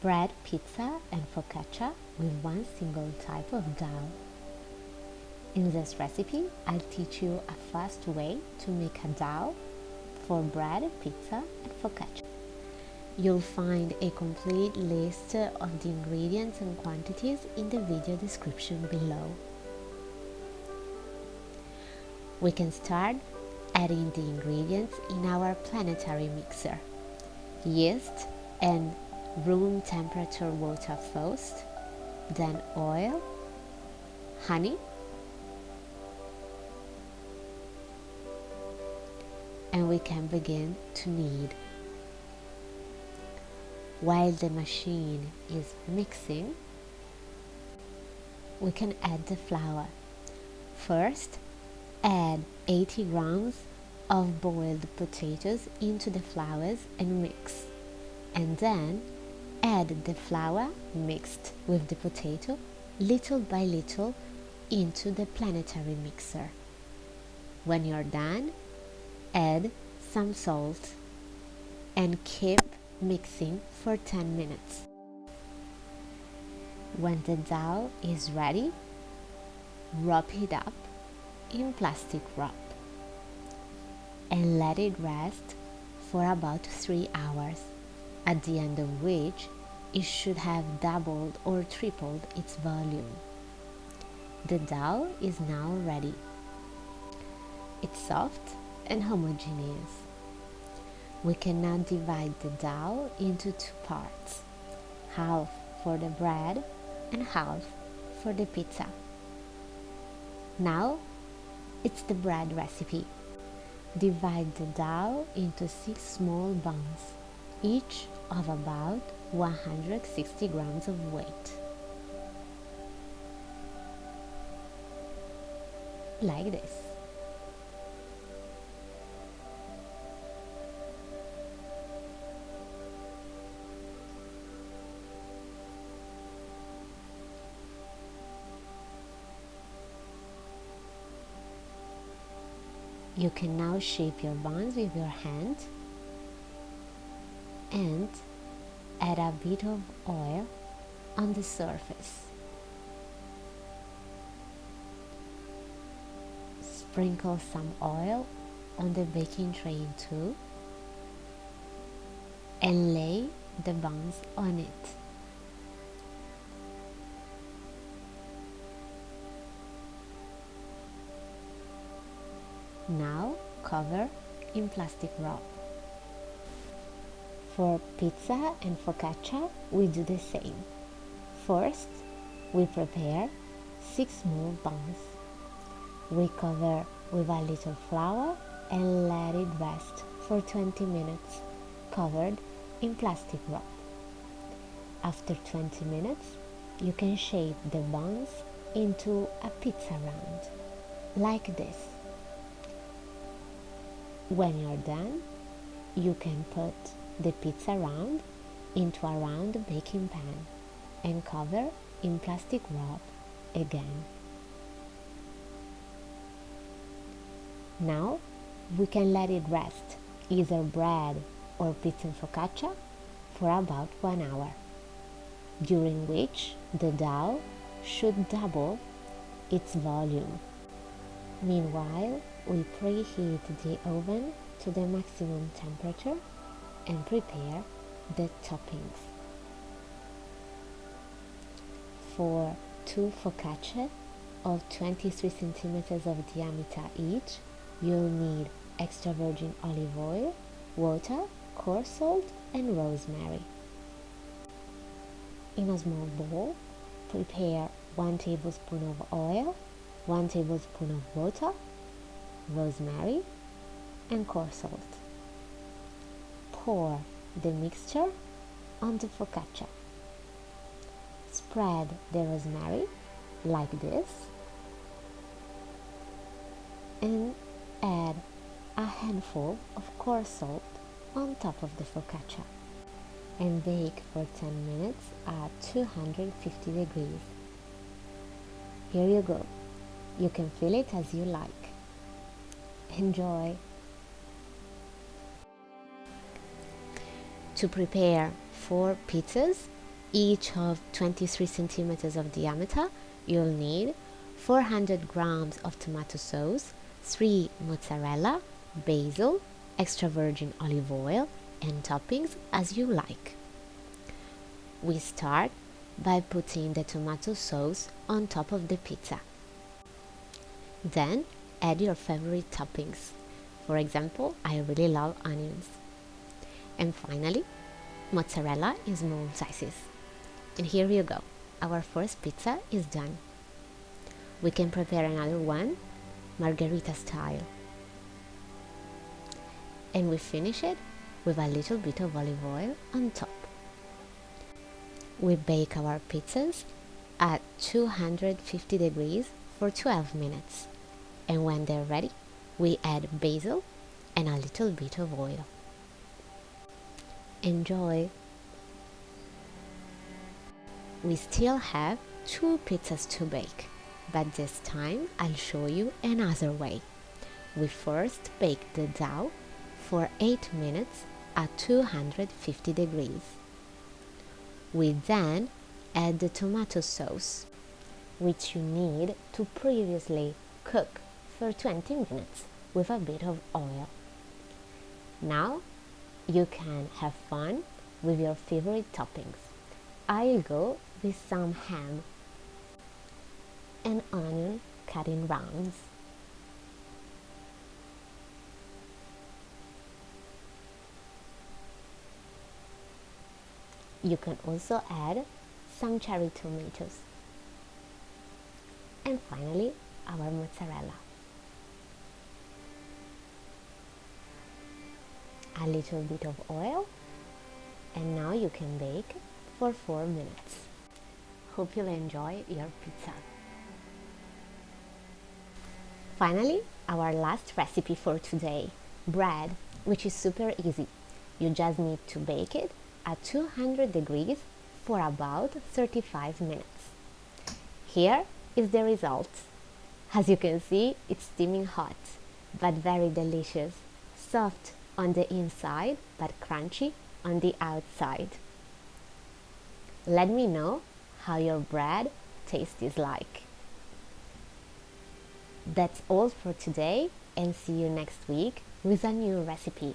bread pizza and focaccia with one single type of dough. In this recipe, I'll teach you a fast way to make a dough for bread, pizza and focaccia. You'll find a complete list of the ingredients and quantities in the video description below. We can start adding the ingredients in our planetary mixer. Yeast and room temperature water first, then oil, honey, and we can begin to knead. While the machine is mixing, we can add the flour. First, add 80 grams of boiled potatoes into the flour and mix, and then add the flour mixed with the potato little by little into the planetary mixer. When you're done, add some salt and keep mixing for 10 minutes. When the dough is ready, wrap it up in plastic wrap and let it rest for about 3 hours, at the end of which it should have doubled or tripled its volume. The dough is now ready. It's soft and homogeneous. We can now divide the dough into two parts, half for the bread and half for the pizza. Now it's the bread recipe. Divide the dough into 6 small buns, each of about 160 grams of weight. Like this. You can now shape your buns with your hand and add a bit of oil on the surface. Sprinkle some oil on the baking tray too and lay the buns on it. Now cover in plastic wrap. For pizza and focaccia, we do the same. First, we prepare 6 small buns. We cover with a little flour and let it rest for 20 minutes, covered in plastic wrap. After 20 minutes, you can shape the buns into a pizza round, like this. When you're done, you can put the pizza round into a round baking pan and cover in plastic wrap again. Now we can let it rest, either bread or pizza and focaccia, for about 1 hour, during which the dough should double its volume. Meanwhile, we preheat the oven to the maximum temperature and prepare the toppings. For 2 focaccia of 23 centimeters of diameter each, you'll need extra virgin olive oil, water, coarse salt and rosemary. In a small bowl, prepare 1 tablespoon of oil, 1 tablespoon of water, rosemary and coarse salt. Pour the mixture on the focaccia. Spread the rosemary like this and add a handful of coarse salt on top of the focaccia and bake for 10 minutes at 250 degrees. Here you go. You can fill it as you like. Enjoy! To prepare 4 pizzas, each of 23 centimeters of diameter, you'll need 400 grams of tomato sauce, 3 mozzarella, basil, extra virgin olive oil, and toppings as you like. We start by putting the tomato sauce on top of the pizza. Then add your favorite toppings. For example, I really love onions. And finally, mozzarella in small slices. And here you go. Our first pizza is done. We can prepare another one, margherita style. And we finish it with a little bit of olive oil on top. We bake our pizzas at 250 degrees for 12 minutes. And when they're ready, we add basil and a little bit of oil. Enjoy! We still have 2 pizzas to bake, but this time I'll show you another way. We first bake the dough for 8 minutes at 250 degrees. We then add the tomato sauce, which you need to previously cook for 20 minutes with a bit of oil. Now you can have fun with your favorite toppings. I'll go with some ham and onion cut in rounds. You can also add some cherry tomatoes. And finally, our mozzarella. A little bit of oil, and now you can bake for 4 minutes. Hope you'll enjoy your pizza. Finally, our last recipe for today, bread, which is super easy. You just need to bake it at 200 degrees for about 35 minutes. Here is the result. As you can see, it's steaming hot, but very delicious, soft on the inside, but crunchy on the outside. Let me know how your bread taste is like. That's all for today, and see you next week with a new recipe.